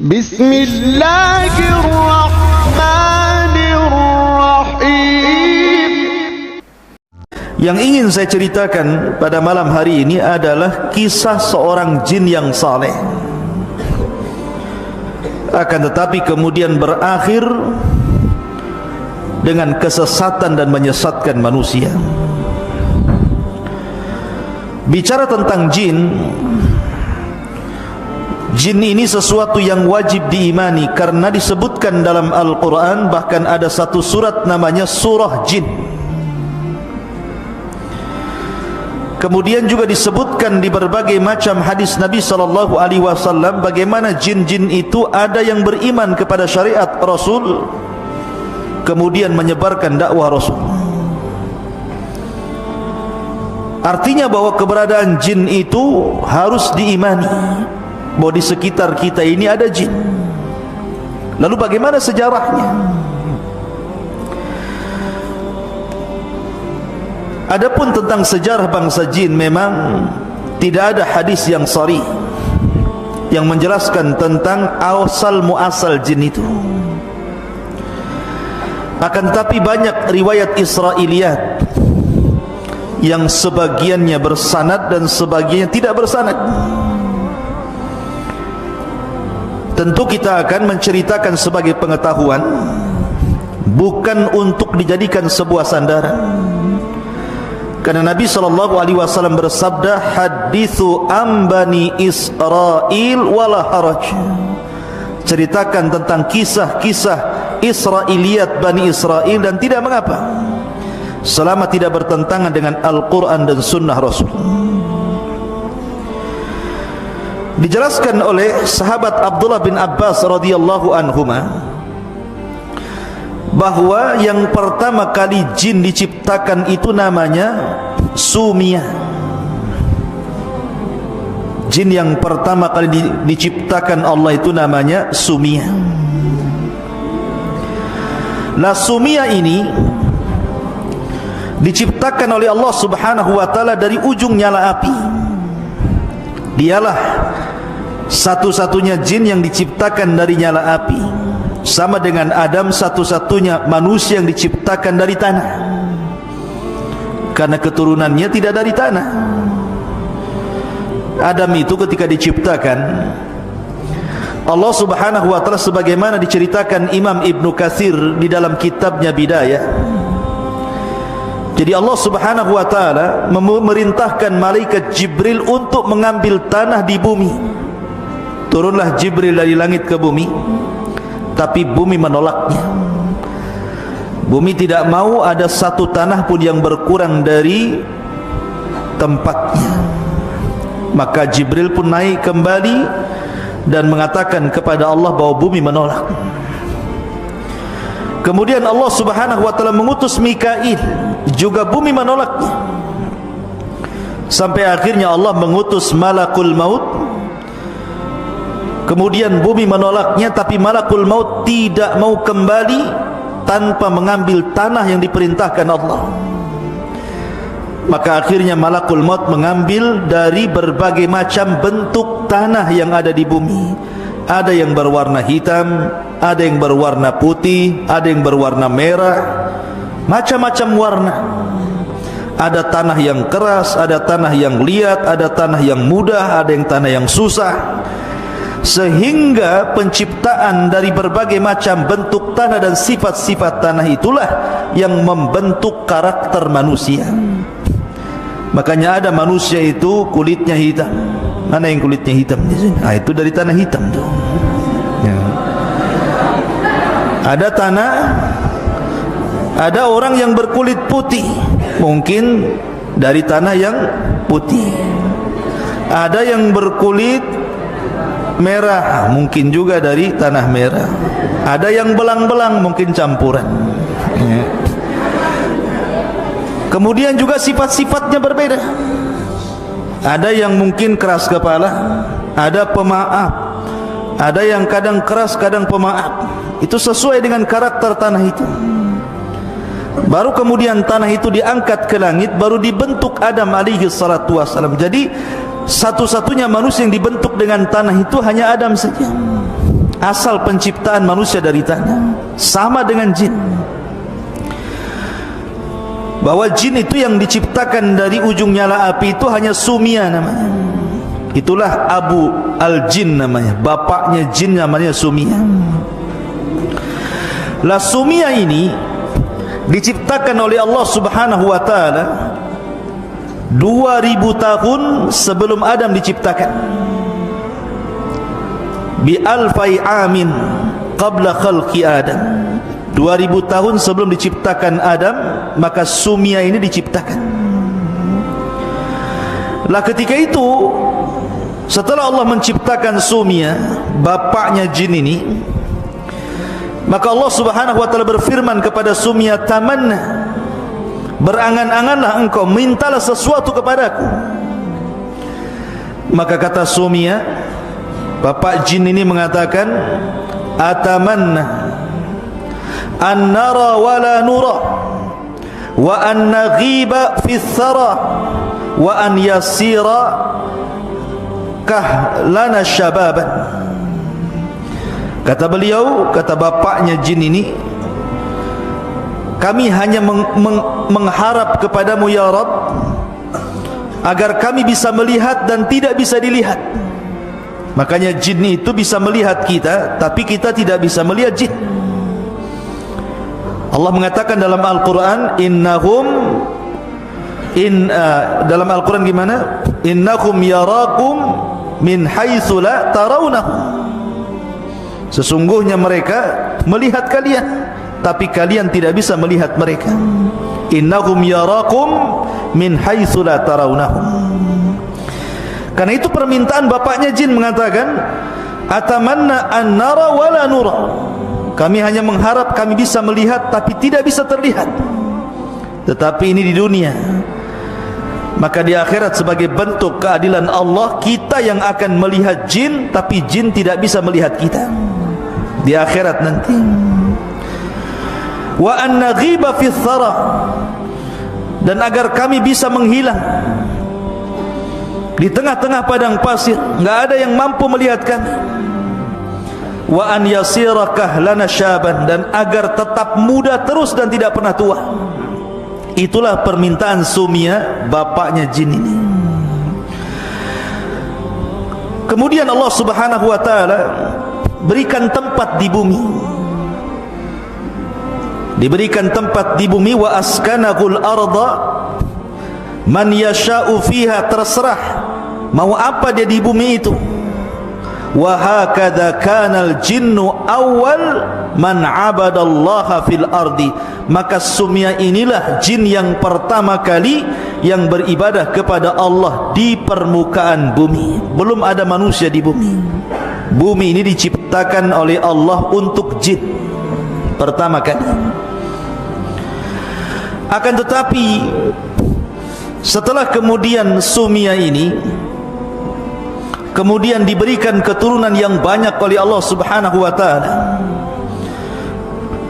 Bismillahirrahmanirrahim. Yang ingin saya ceritakan pada malam hari ini adalah kisah seorang jin yang saleh, akan tetapi kemudian berakhir dengan kesesatan dan menyesatkan manusia. Bicara tentang jin, jin ini sesuatu yang wajib diimani karena disebutkan dalam Al-Quran. Bahkan ada satu surat namanya surah jin. Kemudian juga disebutkan di berbagai macam hadis Nabi SAW bagaimana jin-jin itu ada yang beriman kepada syariat Rasul, kemudian menyebarkan dakwah Rasul. Artinya bahwa keberadaan jin itu harus diimani, bahwa di sekitar kita ini ada jin. Lalu bagaimana sejarahnya? Adapun tentang sejarah bangsa jin, memang tidak ada hadis yang sahih yang menjelaskan tentang asal muasal jin itu. Akan tetapi banyak riwayat Israiliyat yang sebagiannya bersanad dan sebagiannya tidak bersanad. Tentu kita akan menceritakan sebagai pengetahuan, bukan untuk dijadikan sebuah sandaran. Karena Nabi SAW bersabda, hadithu ambani Israel wala haraj. Ceritakan tentang kisah-kisah Israiliyat Bani Israel dan tidak mengapa, selama tidak bertentangan dengan Al-Quran dan Sunnah Rasul. Dijelaskan oleh sahabat Abdullah bin Abbas radhiyallahu anhuma bahwa yang pertama kali jin diciptakan itu namanya Sumiyah. Jin yang pertama kali diciptakan Allah itu namanya Sumiyah. Nah, Sumiyah ini diciptakan oleh Allah Subhanahu wa taala dari ujung nyala api. Dialah satu-satunya jin yang diciptakan dari nyala api, sama dengan Adam satu-satunya manusia yang diciptakan dari tanah, karena keturunannya tidak dari tanah. Adam itu ketika diciptakan, Allah Subhanahu wa taala sebagaimana diceritakan Imam Ibnu Katsir di dalam kitabnya Bidayah. Jadi Allah Subhanahu wa taala memerintahkan malaikat Jibril untuk mengambil tanah di bumi. Turunlah Jibril dari langit ke bumi, tapi bumi menolaknya. Bumi tidak mau ada satu tanah pun yang berkurang dari tempatnya. Maka Jibril pun naik kembali dan mengatakan kepada Allah bahwa bumi menolak. Kemudian Allah Subhanahu wa taala mengutus Mikail, juga bumi menolaknya. Sampai akhirnya Allah mengutus Malakul Maut. Kemudian bumi menolaknya, tapi Malakul Maut tidak mau kembali tanpa mengambil tanah yang diperintahkan Allah. Maka akhirnya Malakul Maut mengambil dari berbagai macam bentuk tanah yang ada di bumi. Ada yang berwarna hitam, ada yang berwarna putih, ada yang berwarna merah, macam-macam warna. Ada tanah yang keras, ada tanah yang liat, ada tanah yang mudah, ada yang tanah yang susah. Sehingga penciptaan dari berbagai macam bentuk tanah dan sifat-sifat tanah itulah yang membentuk karakter manusia. Makanya ada manusia itu kulitnya hitam. Mana yang kulitnya hitam di sini? Ah, itu dari tanah hitam tuh. Ya. Ada tanah, ada orang yang berkulit putih, mungkin dari tanah yang putih. Ada yang berkulit merah, mungkin juga dari tanah merah. Ada yang belang-belang, mungkin campuran. Ya. Kemudian juga sifat-sifatnya berbeda. Ada yang mungkin keras kepala, ada pemaaf, ada yang kadang keras, kadang pemaaf. Itu sesuai dengan karakter tanah itu. Baru kemudian tanah itu diangkat ke langit, baru dibentuk Adam alaihi salatu wassalam. Jadi satu-satunya manusia yang dibentuk dengan tanah itu hanya Adam saja. asal penciptaan manusia dari tanah, sama dengan jin. Bahwa jin itu yang diciptakan dari ujung nyala api itu hanya Sumia namanya. Itulah Abu Al-Jin namanya, bapaknya jin namanya Sumia. Lah Sumia ini diciptakan oleh Allah Subhanahu wa taala 2000 tahun sebelum Adam diciptakan. Bi alfai amin qabla khalqi Adam. 2000 tahun sebelum diciptakan Adam, maka Sumia ini diciptakan. Lah ketika itu, setelah Allah menciptakan Sumia, bapaknya jin ini, maka Allah Subhanahu wa taala berfirman kepada Sumia, tamanna, berangan-anganlah engkau, mintalah sesuatu kepadaku. Maka kata Sumia, bapak jin ini mengatakan, atamanna an nara wa la nura wa an naghiba fi thara wa an yasira kahlana syababan. Kata beliau, kata bapaknya jin ini, kami hanya mengharap kepadamu ya Rabb agar kami bisa melihat dan tidak bisa dilihat. Makanya jin itu bisa melihat kita, tapi kita tidak bisa melihat jin. Allah mengatakan dalam Al-Quran, dalam Al-Quran gimana? Innakum yarakum min haitsu la tarawnahum. Sesungguhnya mereka melihat kalian, tapi kalian tidak bisa melihat mereka. Innahum yarakum min haitsu la tarawnahum. Karena itu permintaan bapaknya jin mengatakan, atamanna an nara wa la nura. Kami hanya mengharap kami bisa melihat tapi tidak bisa terlihat. Tetapi ini di dunia. Maka di akhirat sebagai bentuk keadilan Allah, kita yang akan melihat jin, tapi jin tidak bisa melihat kita di akhirat nanti. Wa an naghiba fi thara, dan agar kami bisa menghilang di tengah-tengah padang pasir, enggak ada yang mampu melihat kami. Wa an yasira kahlana syaban, dan agar tetap muda terus dan tidak pernah tua. Itulah permintaan Sumia, bapaknya jin ini. Kemudian Allah Subhanahu wa taala berikan tempat di bumi. Diberikan tempat di bumi, wa askanahul arda man yasha'u fiha, terserah mau apa dia di bumi itu. Wa hakadha kanal jinnu awal man abadallaha fil ardi. Maka Sumia inilah jin yang pertama kali yang beribadah kepada Allah di permukaan bumi. Belum ada manusia di bumi. Bumi ini diciptakan oleh Allah untuk jin pertama kali. Akan tetapi setelah kemudian Sumia ini kemudian diberikan keturunan yang banyak oleh Allah Subhanahu wa taala,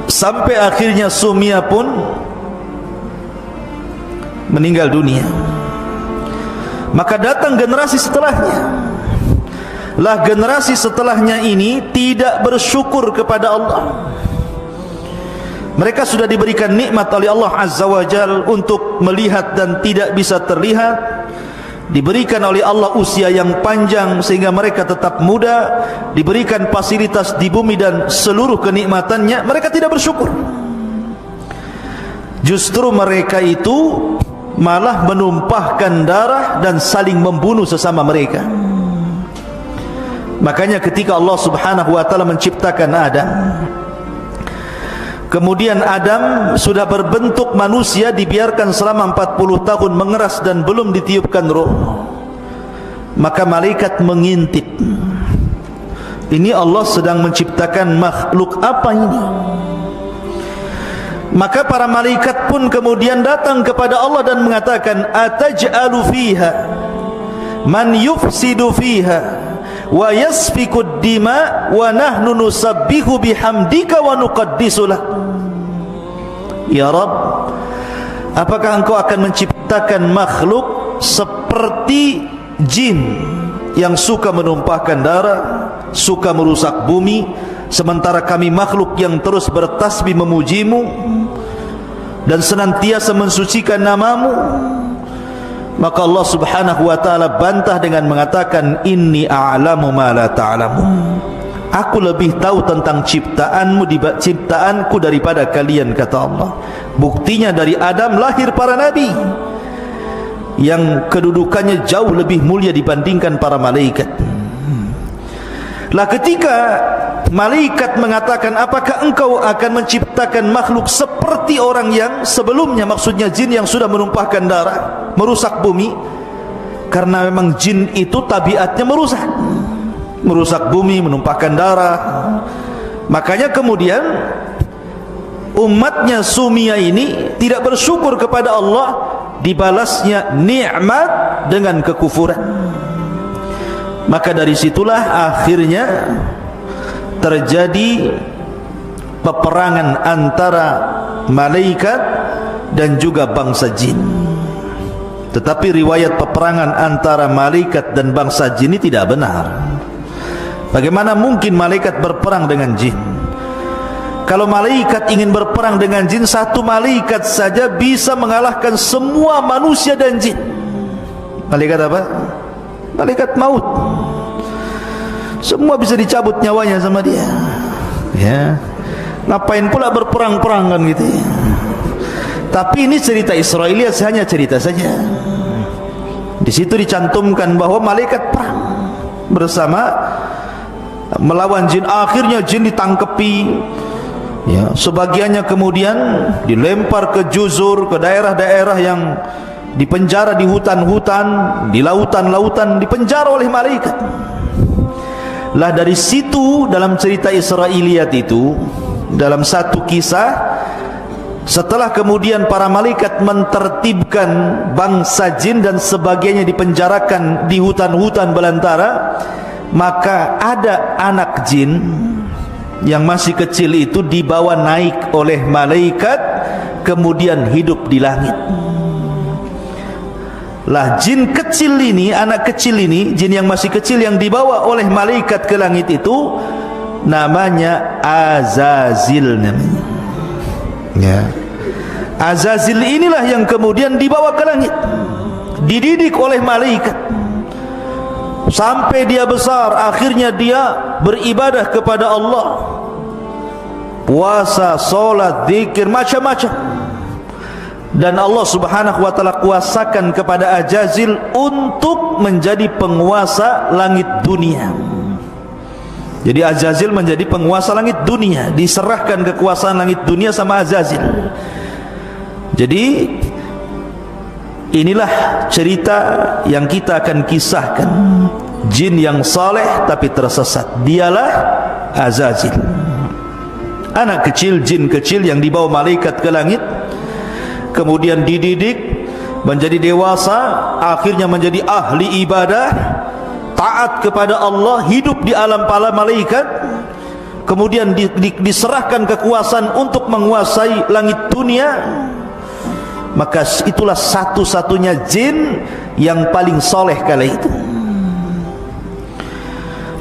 sampai akhirnya Sumia pun meninggal dunia. Maka datang generasi setelahnya. Lah generasi setelahnya ini tidak bersyukur kepada Allah. Mereka sudah diberikan nikmat oleh Allah Azza wa Jal untuk melihat dan tidak bisa terlihat, diberikan oleh Allah usia yang panjang sehingga mereka tetap muda, diberikan fasilitas di bumi dan seluruh kenikmatannya, mereka tidak bersyukur. Justru mereka itu malah menumpahkan darah dan saling membunuh sesama mereka. Makanya ketika Allah Subhanahu wa taala menciptakan Adam, kemudian Adam sudah berbentuk manusia, dibiarkan selama 40 tahun mengeras dan belum ditiupkan roh. Maka malaikat mengintip, ini Allah sedang menciptakan makhluk apa ini? Maka para malaikat pun kemudian datang kepada Allah dan mengatakan, ataj'alu fiha man yufsidu fiha wa yasfikud dima wa nahnu nusabbihu bihamdika wa nuqaddisu lak. Ya Rabb, apakah engkau akan menciptakan makhluk seperti jin yang suka menumpahkan darah, suka merusak bumi, sementara kami makhluk yang terus bertasbih memujimu dan senantiasa mensucikan namamu. Maka Allah subhanahu wa ta'ala bantah dengan mengatakan, inni a'lamu ma la ta'lamun. Aku lebih tahu tentang ciptaanku daripada kalian, kata Allah. Buktinya dari Adam lahir para nabi yang kedudukannya jauh lebih mulia dibandingkan para malaikat. Lah ketika malaikat mengatakan, apakah engkau akan menciptakan makhluk seperti orang yang sebelumnya, maksudnya jin yang sudah menumpahkan darah, merusak bumi, karena memang jin itu tabiatnya merusak bumi, menumpahkan darah. Makanya kemudian umatnya Sumia ini tidak bersyukur kepada Allah, dibalasnya nikmat dengan kekufuran. Maka dari situlah akhirnya terjadi peperangan antara malaikat dan juga bangsa jin. Tetapi riwayat peperangan antara malaikat dan bangsa jin ini tidak benar. Bagaimana mungkin malaikat berperang dengan jin? Kalau malaikat ingin berperang dengan jin, satu malaikat saja bisa mengalahkan semua manusia dan jin. Malaikat apa? Malaikat maut. Semua bisa dicabut nyawanya sama dia. Ya. Ngapain pula berperang-perang kan gitu ya. Tapi ini cerita Israiliyat, hanya cerita saja. Di situ dicantumkan bahwa malaikat perang bersama melawan jin. Akhirnya jin ditangkepi, ya, sebagiannya kemudian dilempar ke juzur, ke daerah-daerah yang dipenjara di hutan-hutan, di lautan-lautan, dipenjara oleh malaikat. Lah dari situ dalam cerita Israiliyat itu, dalam satu kisah, setelah kemudian para malaikat mentertibkan bangsa jin dan sebagiannya dipenjarakan di hutan-hutan belantara, maka ada anak jin yang masih kecil itu dibawa naik oleh malaikat, kemudian hidup di langit. Lah jin kecil ini, anak kecil ini, jin yang masih kecil yang dibawa oleh malaikat ke langit itu namanya Azazil namanya. Ya. Azazil inilah yang kemudian dibawa ke langit, dididik oleh malaikat sampai dia besar. Akhirnya dia beribadah kepada Allah, puasa, solat, zikir, macam-macam. Dan Allah subhanahu wa ta'ala kuasakan kepada Azazil untuk menjadi penguasa langit dunia. Jadi Azazil menjadi penguasa langit dunia, diserahkan kekuasaan langit dunia sama Azazil. Jadi inilah cerita yang kita akan kisahkan. Jin yang saleh tapi tersesat, dialah Azazil. Anak kecil, jin kecil yang dibawa malaikat ke langit, kemudian dididik menjadi dewasa, akhirnya menjadi ahli ibadah, taat kepada Allah, hidup di alam para malaikat, kemudian diserahkan kekuasaan untuk menguasai langit dunia. Maka itulah satu-satunya jin yang paling soleh kala itu.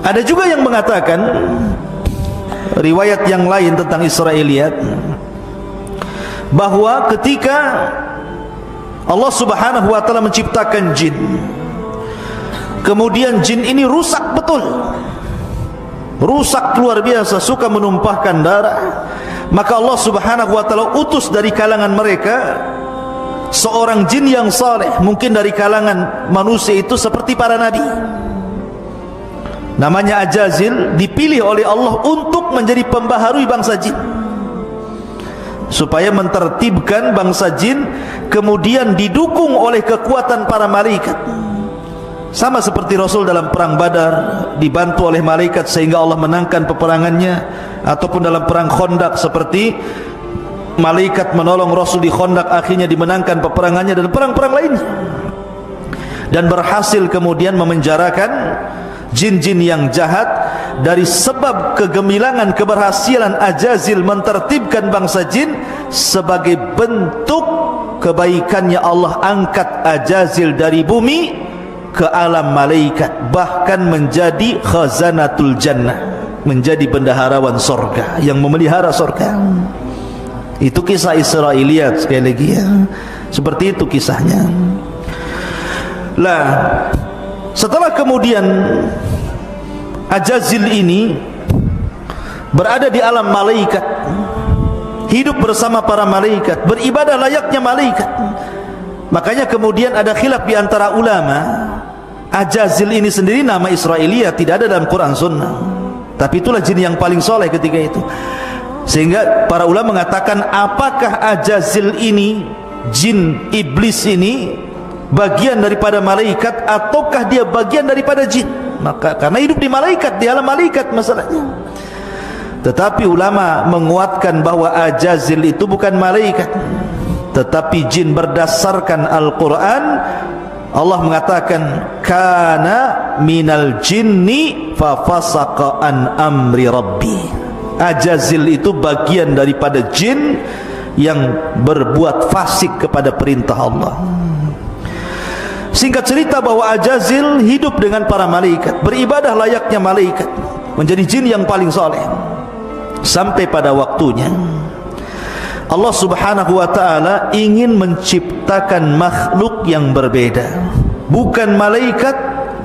Ada juga yang mengatakan, riwayat yang lain tentang Israiliyat, bahwa ketika Allah subhanahu wa ta'ala menciptakan jin, kemudian jin ini rusak betul, rusak luar biasa, suka menumpahkan darah. Maka Allah subhanahu wa ta'ala utus dari kalangan mereka seorang jin yang saleh, mungkin dari kalangan manusia itu seperti para nabi, namanya Azazil, dipilih oleh Allah untuk menjadi pembaharui bangsa jin, supaya mentertibkan bangsa jin, kemudian didukung oleh kekuatan para malaikat. Sama seperti Rasul dalam perang Badar dibantu oleh malaikat sehingga Allah menangkan peperangannya, ataupun dalam perang Khandaq seperti malaikat menolong Rasul di Khandaq, akhirnya dimenangkan peperangannya, dan perang-perang lainnya, dan berhasil kemudian memenjarakan jin-jin yang jahat. Dari sebab kegemilangan keberhasilan Azazil mentertibkan bangsa jin, sebagai bentuk kebaikannya Allah angkat Azazil dari bumi ke alam malaikat, bahkan menjadi khazanatul jannah, menjadi bendaharawan sorga yang memelihara sorga. Itu kisah Israiliyat sekali lagi ya. Seperti itu kisahnya. Lah, setelah kemudian Ajazil ini berada di alam malaikat, hidup bersama para malaikat, beribadah layaknya malaikat. Makanya kemudian ada khilaf di antara ulama. Ajazil ini sendiri nama Israiliyat, tidak ada dalam Quran Sunnah, tapi itulah jin yang paling soleh ketika itu. Sehingga para ulama mengatakan, apakah Ajazil ini, jin iblis ini, bagian daripada malaikat ataukah dia bagian daripada jin? Maka karena hidup di malaikat, di alam malaikat masalahnya. Tetapi ulama menguatkan bahwa Ajazil itu bukan malaikat, tetapi jin. Berdasarkan Al-Quran, Allah mengatakan kana minal jinni fa fasaqa an amri rabbi. Ajazil itu bagian daripada jin yang berbuat fasik kepada perintah Allah. Singkat cerita bahwa Ajazil hidup dengan para malaikat, beribadah layaknya malaikat, menjadi jin yang paling soleh. Sampai pada waktunya Allah subhanahu wa ta'ala ingin menciptakan makhluk yang berbeda, bukan malaikat,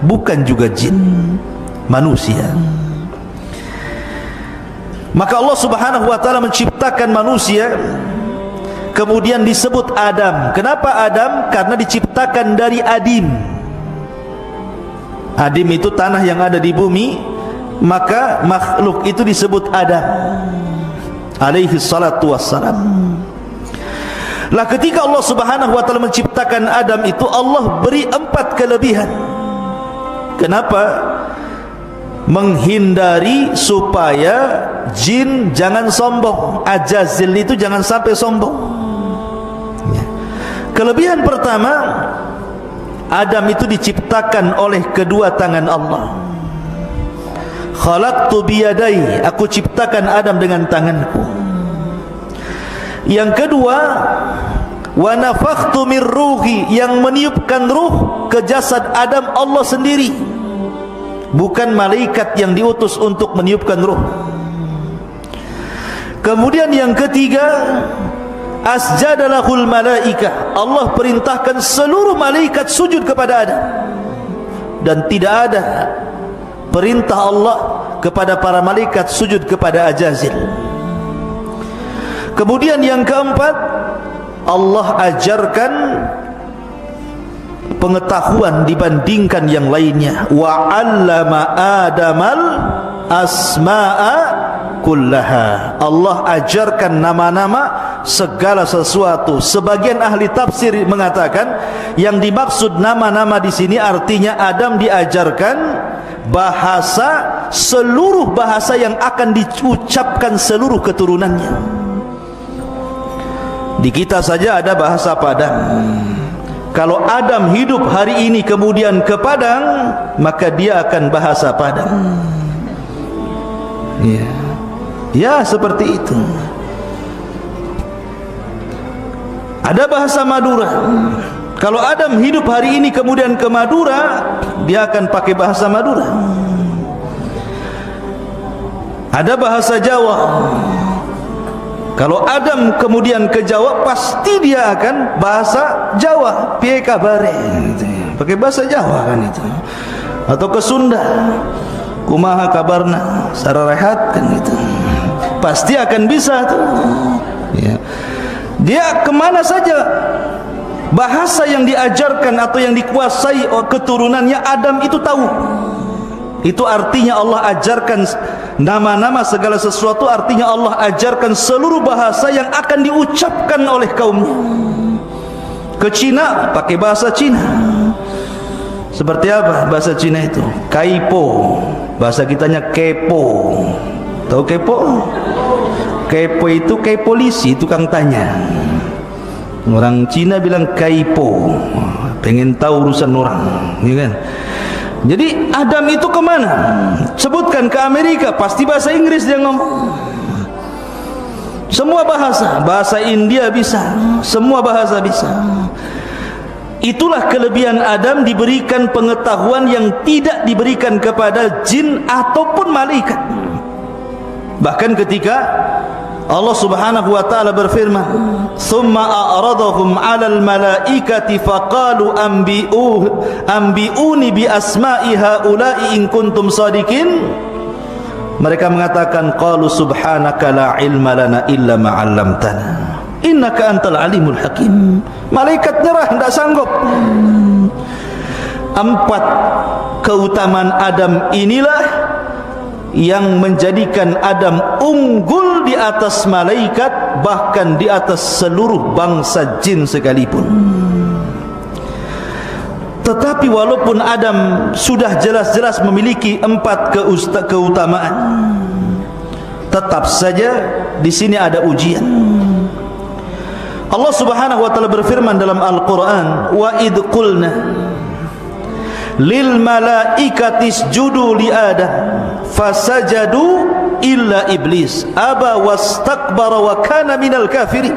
bukan juga jin, manusia. Maka Allah subhanahu wa ta'ala menciptakan manusia, kemudian disebut Adam. Kenapa Adam? Karena diciptakan dari adim. Adim itu tanah yang ada di bumi, maka makhluk itu disebut Adam alaihi salatu wassalam. Lah ketika Allah subhanahu wa ta'ala menciptakan Adam itu, Allah beri 4 kelebihan. Kenapa? Menghindari supaya jin jangan sombong, Ajazil itu jangan sampai sombong. Kelebihan pertama, Adam itu diciptakan oleh kedua tangan Allah. Khalaqtu biyadai, aku ciptakan Adam dengan tanganku. Yang kedua, wa nafakhtu min ruhi, yang meniupkan ruh ke jasad Adam Allah sendiri, bukan malaikat yang diutus untuk meniupkan ruh. Kemudian yang ketiga, asjadalahul malaikah, Allah perintahkan seluruh malaikat sujud kepada Adam, dan tidak ada perintah Allah kepada para malaikat sujud kepada Ajazil. Kemudian yang keempat, Allah ajarkan pengetahuan dibandingkan yang lainnya. Wa 'allama Adamal asma'a kullaha, Allah ajarkan nama-nama segala sesuatu. Sebagian ahli tafsir mengatakan yang dimaksud nama-nama di sini artinya Adam diajarkan bahasa, seluruh bahasa yang akan diucapkan seluruh keturunannya. Di kita saja ada bahasa Padang. Kalau Adam hidup hari ini kemudian ke Padang, maka dia akan bahasa Padang. Ya, ya seperti itu. Ada bahasa Madura. Kalau Adam hidup hari ini kemudian ke Madura, dia akan pakai bahasa Madura. Ada bahasa Jawa. Kalau Adam kemudian ke Jawa, pasti dia akan bahasa Jawa. Piye kabare, pakai bahasa Jawa kan itu. Atau ke Sunda, kumaha kabarna, sararehat kan itu. Pasti akan bisa tuh. Ya. Dia kemana saja, bahasa yang diajarkan atau yang dikuasai keturunannya Adam itu tahu. Itu artinya Allah ajarkan nama-nama segala sesuatu, artinya Allah ajarkan seluruh bahasa yang akan diucapkan oleh kaumnya. Ke Cina pakai bahasa Cina. Seperti apa bahasa Cina itu? Kaipo. Bahasa kitanya kepo. Tahu kepo? Kepo itu kayak polisi, tukang tanya. Orang Cina bilang kaipo, pengen tahu urusan orang, ya kan? Jadi Adam itu kemana? Sebutkan ke Amerika, pasti bahasa Inggris dia ngomong. Semua bahasa, bahasa India bisa, semua bahasa bisa. Itulah kelebihan Adam, diberikan pengetahuan yang tidak diberikan kepada jin ataupun malaikat. Bahkan ketika Allah Subhanahu wa taala berfirman, "Tsumma a'radahum 'alal malaikati faqalu anbi'uni bi asma'i haula'i in kuntum shadiqin." Mereka mengatakan, qalu subhanaka la ilma lana illa ma 'allamtana innaka antal alimul hakim. Malaikat nyerah, tidak sanggup. 4 keutamaan Adam inilah yang menjadikan Adam unggul di atas malaikat, bahkan di atas seluruh bangsa jin sekalipun. Tetapi walaupun Adam sudah jelas-jelas memiliki 4 keutamaan, tetap saja di sini ada ujian. Allah Subhanahu wa taala berfirman dalam Al-Qur'an, "Wa id qulna lil malaikati isjudu li Adam fasajadu illa iblis aba wastakbara wa kana minal kafirin."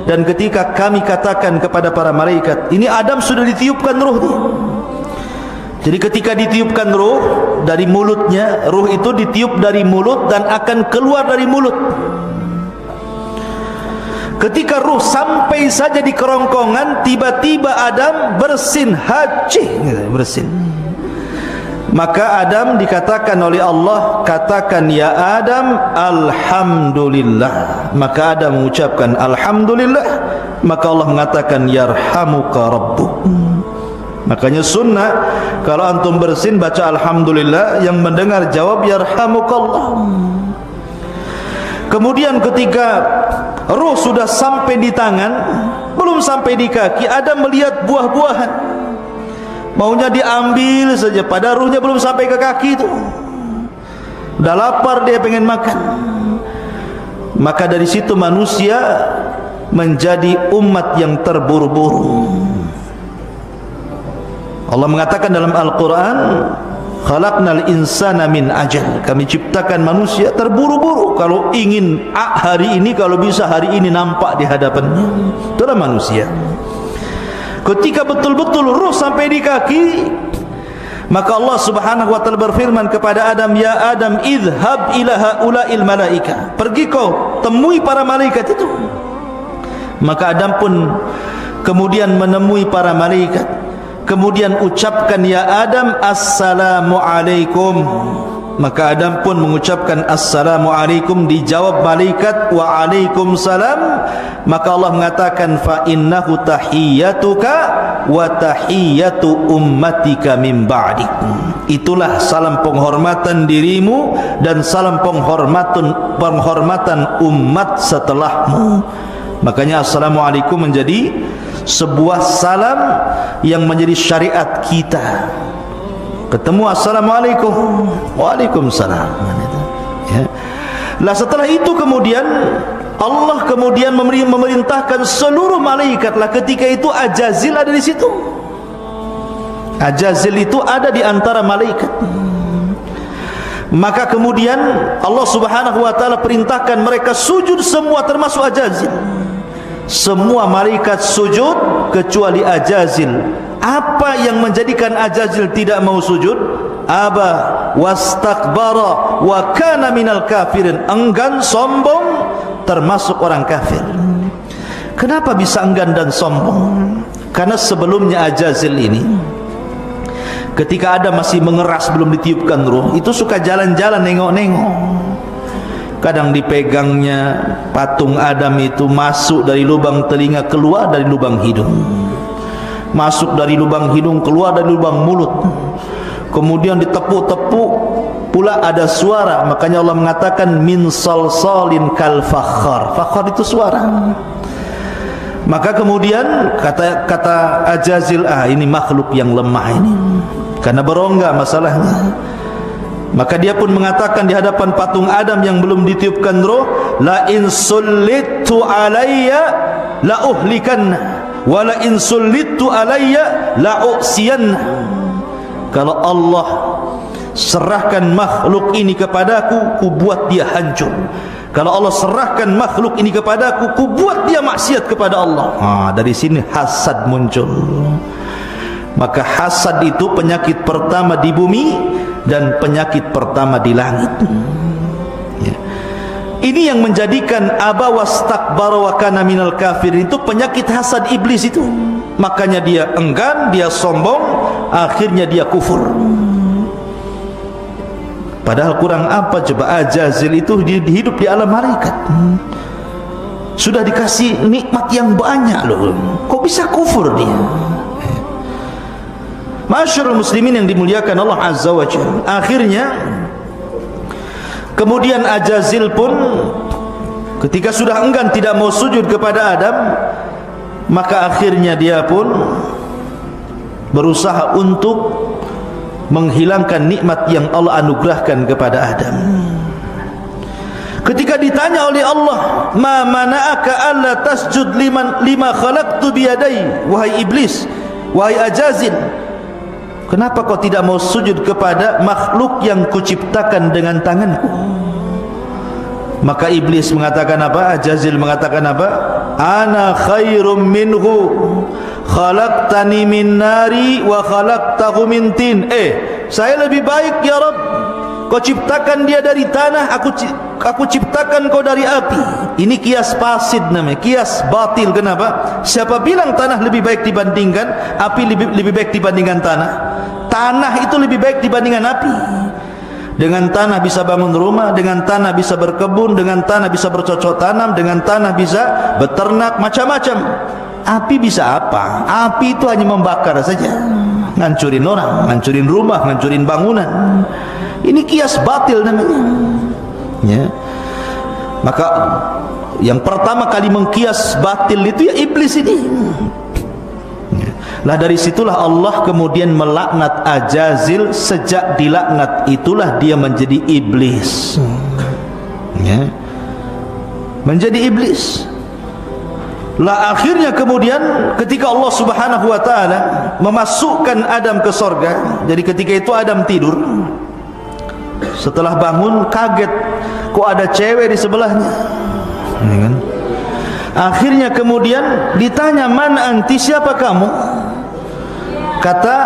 Dan ketika kami katakan kepada para malaikat, ini Adam sudah ditiupkan ruh dia. Jadi ketika ditiupkan ruh dari mulutnya, ruh itu ditiup dari mulut dan akan keluar dari mulut. Ketika ruh sampai saja di kerongkongan, tiba-tiba Adam bersin, hajih, bersin. Maka Adam dikatakan oleh Allah, katakan ya Adam, alhamdulillah. Maka Adam mengucapkan alhamdulillah. Maka Allah mengatakan yarhamuka rabbuk. Makanya sunnah kalau antum bersin baca alhamdulillah, yang mendengar jawab yarhamukallah. Kemudian ketika ruh sudah sampai di tangan, belum sampai di kaki, Adam melihat buah-buahan, maunya diambil saja, pada ruhnya belum sampai ke kaki itu. Udah lapar, dia pengen makan. Maka dari situ manusia menjadi umat yang terburu-buru. Allah mengatakan dalam Al-Quran, khalaqnal insana min ajal. Kami ciptakan manusia terburu-buru, kalau ingin hari ini, kalau bisa hari ini nampak di hadapannya. Itulah manusia. Ketika betul-betul ruh sampai di kaki, maka Allah Subhanahu wa taala berfirman kepada Adam, ya Adam, idhhab ila haula'il malaika. Pergi kau temui para malaikat itu. Maka Adam pun kemudian menemui para malaikat. Kemudian ucapkan ya Adam, assalamu alaikum. Maka Adam pun mengucapkan assalamu alaikum, dijawab malaikat wa alaikumsalam. Maka Allah mengatakan fa innahu tahiyyatuka wa tahiyyatu ummatika min ba'dik. Itulah salam penghormatan dirimu dan salam penghormatan umat setelahmu. Makanya assalamualaikum menjadi sebuah salam yang menjadi syariat kita. Ketemu assalamualaikum, waalaikumsalam, ya. Lah setelah itu kemudian Allah kemudian memerintahkan seluruh malaikat. Lah ketika itu Ajazil ada di situ. Ajazil itu ada di antara malaikat. Maka kemudian Allah Subhanahu wa taala perintahkan mereka sujud semua, termasuk Ajazil. Semua malaikat sujud kecuali Ajazil. Apa yang menjadikan Ajazil tidak mau sujud? Aba wastakbara wa kana minal kafirin. Enggan, sombong, termasuk orang kafir. Kenapa bisa enggan dan sombong? Karena sebelumnya Ajazil ini, ketika Adam masih mengeras belum ditiupkan ruh, itu suka jalan-jalan nengok-nengok. Kadang dipegangnya patung Adam itu, masuk dari lubang telinga, keluar dari lubang hidung, masuk dari lubang hidung, keluar dari lubang mulut. Kemudian ditepuk-tepuk pula ada suara. Makanya Allah mengatakan min salsalin kal fakhar. Fakhar itu suara. Maka kemudian kata Ajazil, ini makhluk yang lemah ini, karena berongga masalahnya. Maka dia pun mengatakan di hadapan patung Adam yang belum ditiupkan roh, la in sullitu alayya la uhlikanna wa la in sullitu alayya la usiyanna. Kalau Allah serahkan makhluk ini kepadaku, ku buat dia hancur. Kalau Allah serahkan makhluk ini kepadaku, ku buat dia maksiat kepada Allah. Dari sini hasad muncul. Maka hasad itu penyakit pertama di bumi dan penyakit pertama di langit. Ini yang menjadikan aba wastakbara wa kana minal kafir, itu penyakit hasad iblis itu. Makanya dia enggan, dia sombong, akhirnya dia kufur. Padahal kurang apa coba? Ajazil itu hidup di alam malaikat, sudah dikasih nikmat yang banyak loh, kok bisa kufur dia? Masyarul muslimin yang dimuliakan Allah Azza wa Jalla. Akhirnya kemudian Ajazil pun ketika sudah enggan tidak mau sujud kepada Adam, maka akhirnya dia pun berusaha untuk menghilangkan nikmat yang Allah anugerahkan kepada Adam. Ketika ditanya oleh Allah, ma mana'aka alla tasjud lima khalaqtu biyadai, wahai iblis, wahai Ajazil, kenapa kau tidak mau sujud kepada makhluk yang kuciptakan dengan tanganku? Maka iblis mengatakan apa? Ajazil mengatakan apa? Ana khairum minhu, khalaqtani min nari wa khalaqtahu min tin. Saya lebih baik ya Rabb, kau ciptakan dia dari tanah, aku ciptakan kau dari api. Ini kias fasid namanya, kias batil. Kenapa? Siapa bilang tanah lebih baik dibandingkan api, lebih baik dibandingkan tanah? Tanah itu lebih baik dibandingkan api. Dengan tanah bisa bangun rumah, dengan tanah bisa berkebun, dengan tanah bisa bercocok tanam, dengan tanah bisa beternak, macam-macam. Api bisa apa? Api itu hanya membakar saja, ngancurin orang, ngancurin rumah, ngancurin bangunan. Ini kias batil namanya, ya. Maka yang pertama kali mengkias batil itu ya iblis ini. Lah dari situlah Allah kemudian melaknat Ajazil. Sejak dilaknat itulah dia menjadi iblis, ya, menjadi iblis. Lah akhirnya kemudian ketika Allah Subhanahu wa taala memasukkan Adam ke sorga, jadi ketika itu Adam tidur, setelah bangun kaget, kok ada cewek di sebelahnya, ya kan? Akhirnya kemudian ditanya, man anti, siapa kamu? Kata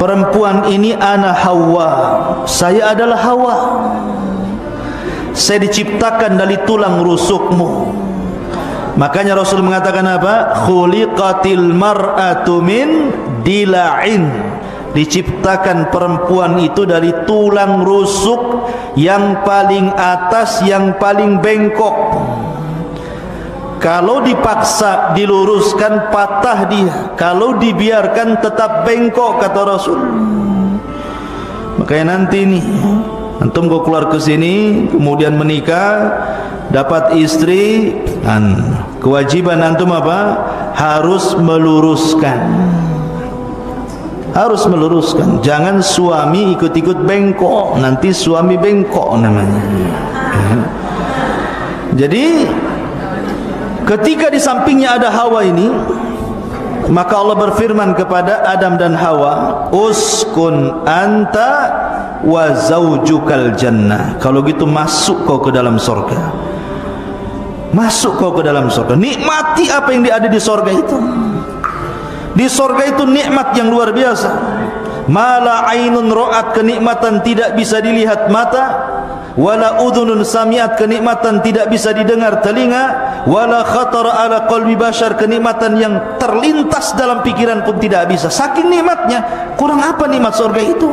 perempuan ini, ana Hawa, saya adalah Hawa, saya diciptakan dari tulang rusukmu. Makanya Rasul mengatakan apa? Khuliqatil mar'atu min dila'in, diciptakan perempuan itu dari tulang rusuk yang paling atas, yang paling bengkok. Kalau dipaksa diluruskan patah dia, kalau dibiarkan tetap bengkok, kata Rasul. Makanya nanti nih antum kau keluar ke sini kemudian menikah, dapat istri, kewajiban antum apa? Harus meluruskan. Harus meluruskan. Jangan suami ikut-ikut bengkok, nanti suami bengkok namanya. Jadi ketika di sampingnya ada Hawa ini, maka Allah berfirman kepada Adam dan Hawa, uskun anta wa zaujukal jannah. Kalau gitu masuk kau ke dalam sorga, masuk kau ke dalam sorga, nikmati apa yang ada di sorga itu. Di sorga itu nikmat yang luar biasa. Mala ainun ra'at, kenikmatan tidak bisa dilihat mata. Wala udhunun sami'at, kenikmatan tidak bisa didengar telinga. Wala khatara ala qalbi bashar, kenikmatan yang terlintas dalam pikiran pun tidak bisa. Saking nikmatnya. Kurang apa nikmat surga itu?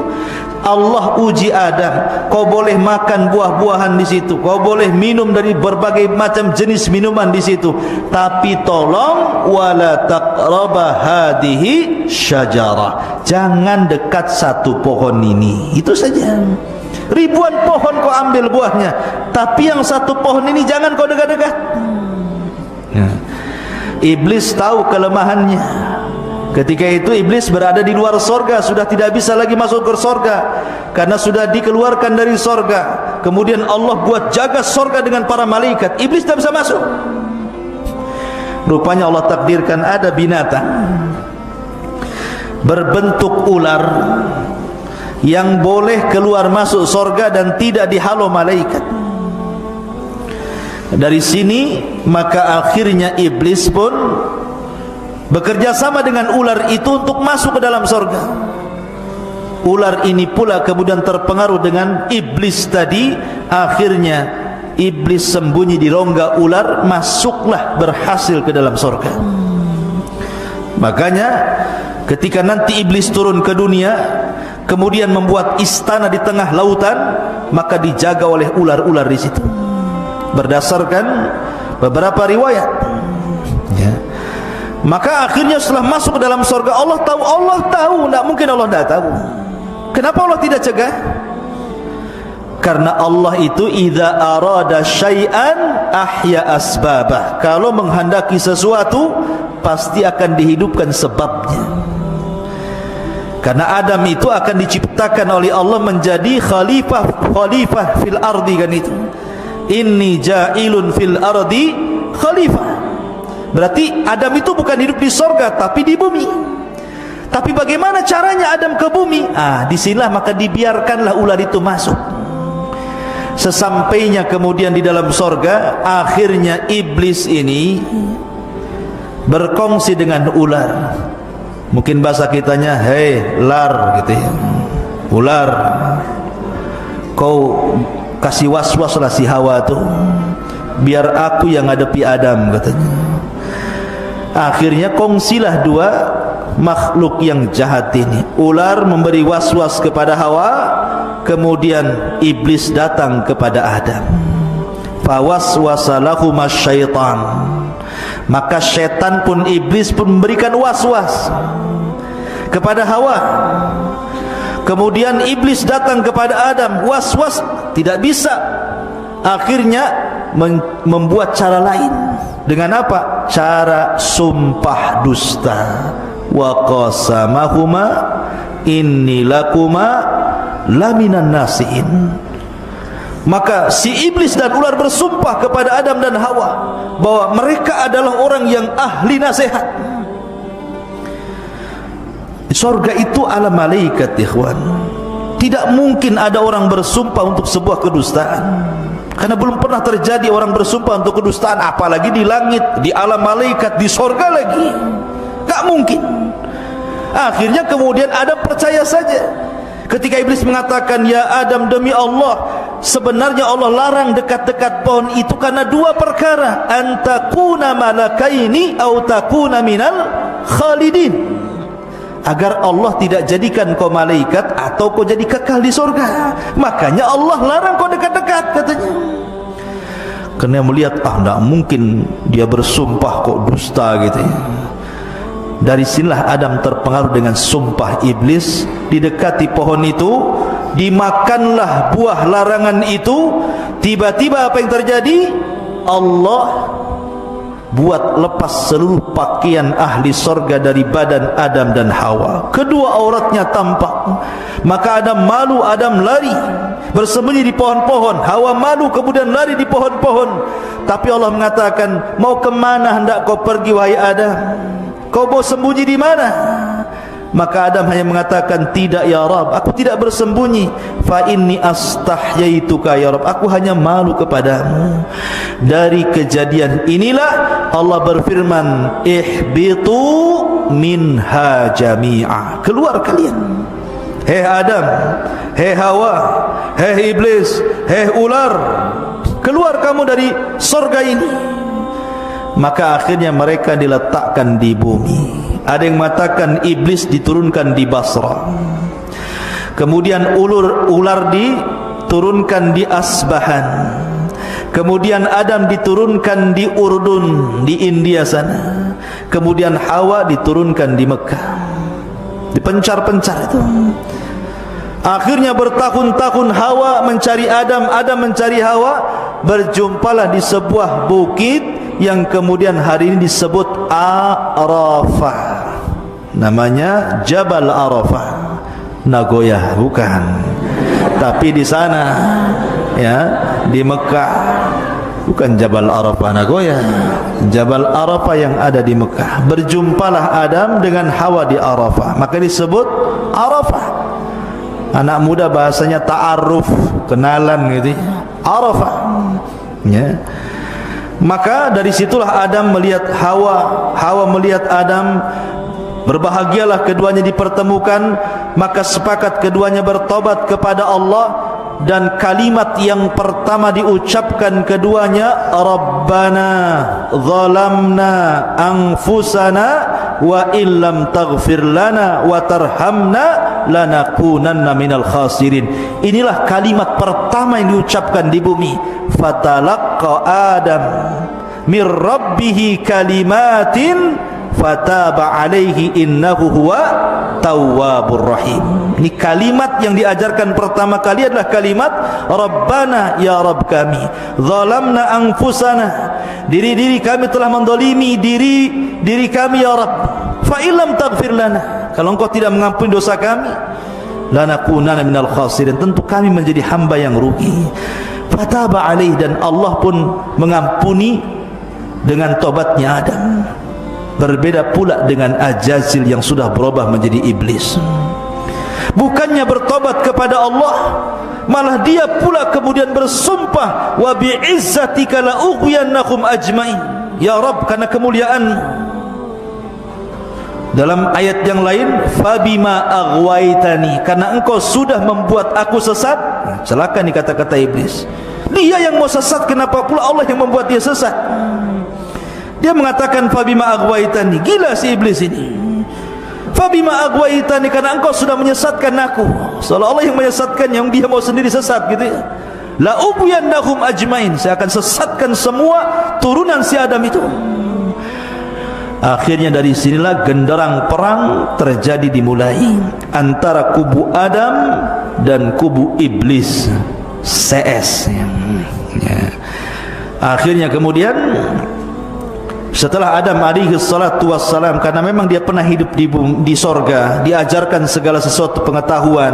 Allah uji Adam, kau boleh makan buah-buahan di situ, kau boleh minum dari berbagai macam jenis minuman di situ, tapi tolong wala taqraba hadhihi syajarah, jangan dekat satu pohon ini. Itu saja. Ribuan pohon kau ambil buahnya, tapi yang satu pohon ini jangan kau dekat-dekat. Iblis tahu kelemahannya. Ketika itu iblis berada di luar sorga, sudah tidak bisa lagi masuk ke sorga karena sudah dikeluarkan dari sorga. Kemudian Allah buat jaga sorga dengan para malaikat, iblis tidak bisa masuk. Rupanya Allah takdirkan ada binatang berbentuk ular yang boleh keluar masuk sorga dan tidak dihalau malaikat. Dari sini maka akhirnya iblis pun bekerja sama dengan ular itu untuk masuk ke dalam surga. Ular ini pula kemudian terpengaruh dengan iblis tadi. Akhirnya iblis sembunyi di rongga ular, masuklah berhasil ke dalam surga. Makanya ketika nanti iblis turun ke dunia, kemudian membuat istana di tengah lautan, maka dijaga oleh ular-ular di situ. Berdasarkan beberapa riwayat, ya. Maka akhirnya setelah masuk ke dalam surga, Allah tahu, tidak mungkin Allah tidak tahu. Kenapa Allah tidak cegah? Karena Allah itu idza arada syai'an ahya asbabah. Kalau menghendaki sesuatu, pasti akan dihidupkan sebabnya. Karena Adam itu akan diciptakan oleh Allah menjadi khalifah fil ardi, kan itu. Inni ja'ilun fil ardi khalifah. Berarti Adam itu bukan hidup di sorga, tapi di bumi. Tapi bagaimana caranya Adam ke bumi? Disinilah maka dibiarkanlah ular itu masuk. Sesampainya kemudian di dalam sorga, akhirnya iblis ini berkongsi dengan ular. Mungkin bahasa kitanya, hei lar, gitu ya. Ular, kau kasih was-was lah si Hawa tuh, biar aku yang hadapi Adam, katanya. Akhirnya kongsilah dua makhluk yang jahat ini. Ular memberi was-was kepada Hawa, kemudian iblis datang kepada Adam. Fawaswasa lahuma syaitan, maka syaitan pun, iblis pun memberikan was-was kepada Hawa. Kemudian iblis datang kepada Adam, was-was tidak bisa. Akhirnya membuat cara lain. Dengan apa? Cara sumpah dusta. Wa qasamahuma inni lakuma laminan nasiin. Maka si iblis dan ular bersumpah kepada Adam dan Hawa bahwa mereka adalah orang yang ahli nasihat. Surga itu ala malaikat, ikhwan. Tidak mungkin ada orang bersumpah untuk sebuah kedustaan, karena belum pernah terjadi orang bersumpah untuk kedustaan, apalagi di langit, di alam malaikat, di surga lagi. Tak mungkin. Akhirnya kemudian Adam percaya saja. Ketika iblis mengatakan, ya Adam, demi Allah, sebenarnya Allah larang dekat-dekat pohon itu karena dua perkara, antakuna malakaini au takuna minal khalidin, agar Allah tidak jadikan kau malaikat atau kau jadi kekal di surga. Makanya Allah larang kau dekat-dekat, katanya. Karena melihat, tidak mungkin dia bersumpah kok dusta, gitu ya. Dari sinilah Adam terpengaruh dengan sumpah iblis, didekati pohon itu, dimakanlah buah larangan itu. Tiba-tiba apa yang terjadi? Allah buat lepas seluruh pakaian ahli sorga dari badan Adam dan Hawa. Kedua auratnya tampak. Maka Adam malu, Adam lari bersembunyi di pohon-pohon. Hawa malu, kemudian lari di pohon-pohon. Tapi Allah mengatakan, mau kemana hendak kau pergi wahai Adam? Kau mau sembunyi di mana? Maka Adam hanya mengatakan, tidak ya Rabb, aku tidak bersembunyi. Fa inni astahyaituka ya Rabb, aku hanya malu kepadamu. Dari kejadian inilah Allah berfirman, ihbitu minha jami'a, keluar kalian. Hei Adam, hei Hawa, hei iblis, hei ular, keluar kamu dari surga ini. Maka akhirnya mereka diletakkan di bumi. Ada yang mengatakan iblis diturunkan di Basra, kemudian ular diturunkan di Asbahan, kemudian Adam diturunkan di Urdun, di India sana, kemudian Hawa diturunkan di Mekah, dipencar-pencar itu. Akhirnya bertahun-tahun Hawa mencari Adam, Adam mencari Hawa, berjumpalah di sebuah bukit yang kemudian hari ini disebut Arafah. Namanya Jabal Arafah. Nagoya bukan, tapi di sana, ya, di Mekah. Bukan Jabal Arafah Nagoya, Jabal Arafah yang ada di Mekah. Berjumpalah Adam dengan Hawa di Arafah, maka disebut Arafah. Anak muda bahasanya ta'aruf, kenalan gitu. Arafah, ya. Maka dari situlah Adam melihat Hawa, Hawa melihat Adam. Berbahagialah keduanya dipertemukan. Maka sepakat keduanya bertobat kepada Allah. Dan kalimat yang pertama diucapkan keduanya, Rabbana zalamna anfusana wa illam taghfir lana wa tarhamna lanakunanna minal khasirin. Inilah kalimat pertama yang diucapkan di bumi. Fatalaqqa Adam mir rabbihi kalimatin fataba alaihi innahu huwa tawwabur rahim. Ini kalimat yang diajarkan pertama kali adalah kalimat Rabbana, ya Rabb kami, zalamna anfusana, diri kami telah mendolimi diri kami ya Rabb, fa illam taghfir lana, kalau engkau tidak mengampuni dosa kami, lanakunanna minal khasirin, tentu kami menjadi hamba yang rugi. Fataba alaihi, dan Allah pun mengampuni dengan tobatnya Adam. Berbeda pula dengan Ajazil yang sudah berubah menjadi iblis. Bukannya bertobat kepada Allah, malah dia pula kemudian bersumpah, wa bi'izzatika la ughwiyannakum ajmain, ya Rabb, karena kemuliaan. Dalam ayat yang lain, fabima aghwaitani, karena engkau sudah membuat aku sesat. Celaka nih kata-kata iblis. Dia yang mau sesat, kenapa pula Allah yang membuat dia sesat? Dia mengatakan fabima aghwaitani, gila si iblis ini. Fabima aghwaitani, karena engkau sudah menyesatkan aku, seolah-olah yang menyesatkan yang dia mau sendiri sesat gitu ya. La ubiyannahum ajmain, saya akan sesatkan semua turunan si Adam itu. Akhirnya dari sinilah genderang perang terjadi, dimulai antara kubu Adam dan kubu iblis CS ya. Akhirnya kemudian setelah Adam alaihi salatu wassalam, karena memang dia pernah hidup di sorga, diajarkan segala sesuatu pengetahuan,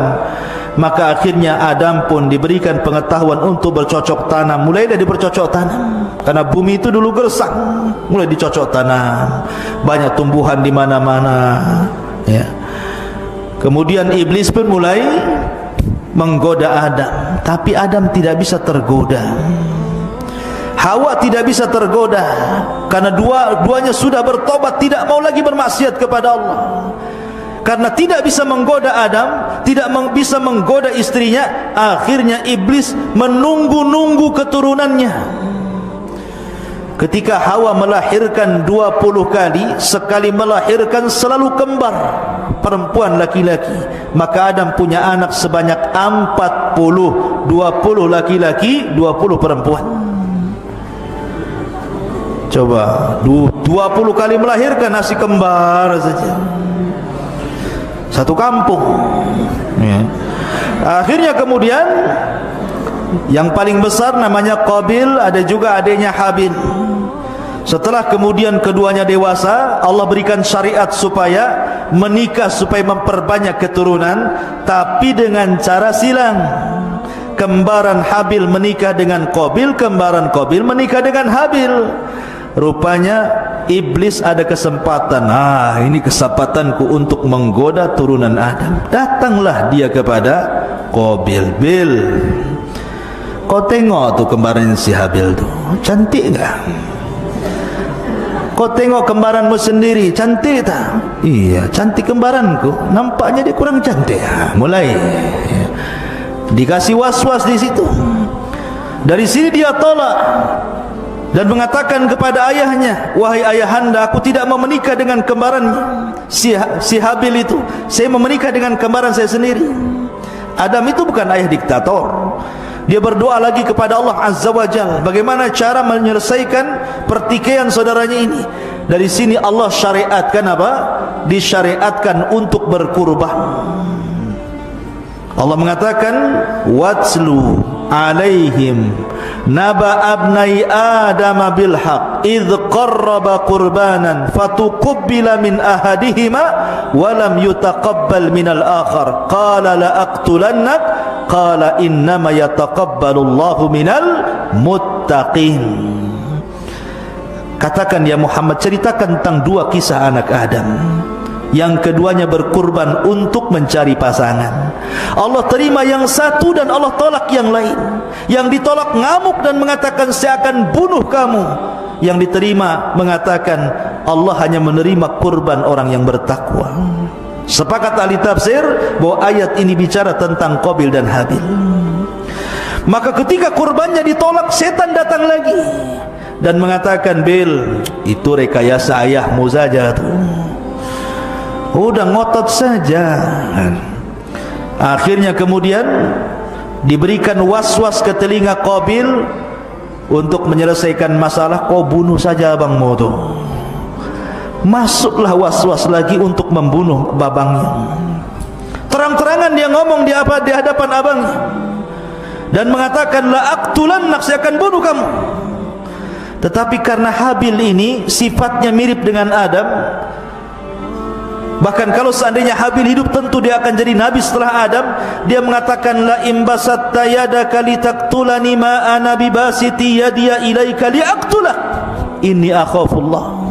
maka akhirnya Adam pun diberikan pengetahuan untuk bercocok tanam. Mulai dari bercocok tanam, karena bumi itu dulu gersang, mulai dicocok tanam, banyak tumbuhan di mana-mana ya. Kemudian iblis pun mulai menggoda Adam, tapi Adam tidak bisa tergoda. Hawa tidak bisa tergoda, karena duanya sudah bertobat, tidak mau lagi bermaksiat kepada Allah. Karena tidak bisa menggoda Adam, tidak bisa menggoda istrinya, akhirnya iblis menunggu-nunggu keturunannya. Ketika Hawa melahirkan 20 kali, sekali melahirkan selalu kembar, perempuan laki-laki, maka Adam punya anak sebanyak 40, 20 laki-laki, 20 perempuan. Coba 20 kali melahirkan, nasi kembar saja, satu kampung ya. Akhirnya kemudian yang paling besar namanya Qabil, ada juga adanya Habil. Setelah kemudian keduanya dewasa, Allah berikan syariat supaya menikah, supaya memperbanyak keturunan, tapi dengan cara silang. Kembaran Habil menikah dengan Qabil, kembaran Qabil menikah dengan Habil. Rupanya iblis ada kesempatan, ini kesempatanku untuk menggoda turunan Adam. Datanglah dia kepada Qabil. Bil, kau tengok tuh kembaran si Habil tuh, cantik enggak? Kau tengok kembaranmu sendiri, cantik tak? Iya, cantik kembaranku, nampaknya dia kurang cantik. Mulai dikasih was-was di situ. Dari sini dia tolak dan mengatakan kepada ayahnya, wahai ayahanda, aku tidak mau menikah dengan kembarannya si Habil itu, saya mau menikah dengan kembaran saya sendiri. Adam itu bukan ayah diktator. Dia berdoa lagi kepada Allah Azza wa Jalla, bagaimana cara menyelesaikan pertikaian saudaranya ini. Dari sini Allah syariatkan apa? Disyariatkan untuk berkurban. Allah mengatakan, watslu alaihim naba abnai adam bil haq idh qarraba qurbanan fatuqabbala min ahadihima wa lam yutaqabbal min al akhar qala la aqtulannak qala innama yataqabbalu Allahu minal muttaqin. Katakan ya Muhammad, ceritakan tentang dua kisah anak Adam. Yang keduanya berkurban untuk mencari pasangan. Allah terima yang satu dan Allah tolak yang lain. Yang ditolak ngamuk dan mengatakan, saya akan bunuh kamu. yang diterima mengatakan Allah hanya menerima kurban orang yang bertakwa. Sepakat ahli tafsir bahwa ayat ini bicara tentang Qabil dan Habil. Maka ketika kurbannya ditolak, setan datang lagi dan mengatakan, Bil, itu rekayasa ayahmu saja tuh, udah ngotot saja. Akhirnya kemudian diberikan was-was ke telinga Qabil untuk menyelesaikan masalah, kau bunuh saja abangmu tuh. Masuklah was-was lagi untuk membunuh babangnya. Terang-terangan dia ngomong di hadapan abangnya dan mengatakan, la aqtulannak, saya akan bunuh kamu. Tetapi karena Habil ini sifatnya mirip dengan Adam, bahkan kalau seandainya Habil hidup tentu dia akan jadi nabi setelah Adam, dia mengatakan, la imbasatta yadaka litaqtulani ma ana bibasiti yadiya ilaika liaqtulak inni akhafullah.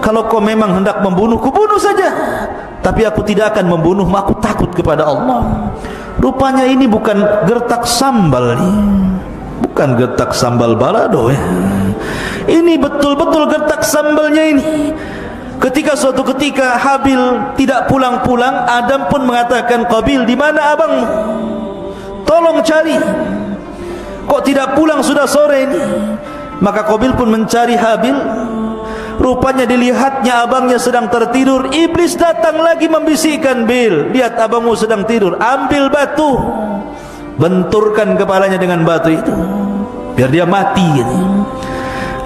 Kalau kau memang hendak membunuhku, bunuh saja, tapi aku tidak akan membunuhmu, aku takut kepada Allah. Rupanya ini bukan gertak sambal nih, bukan gertak sambal balado ya. Ini betul-betul gertak sambalnya ini. Ketika suatu ketika Habil tidak pulang-pulang, Adam pun mengatakan, Qabil, di mana abangmu? Tolong cari. Kok tidak pulang, sudah sore ini? Maka Qabil pun mencari Habil. Rupanya dilihatnya abangnya sedang tertidur. Iblis datang lagi membisikkan, Bil, lihat abangmu sedang tidur, ambil batu, benturkan kepalanya dengan batu itu biar dia mati gitu.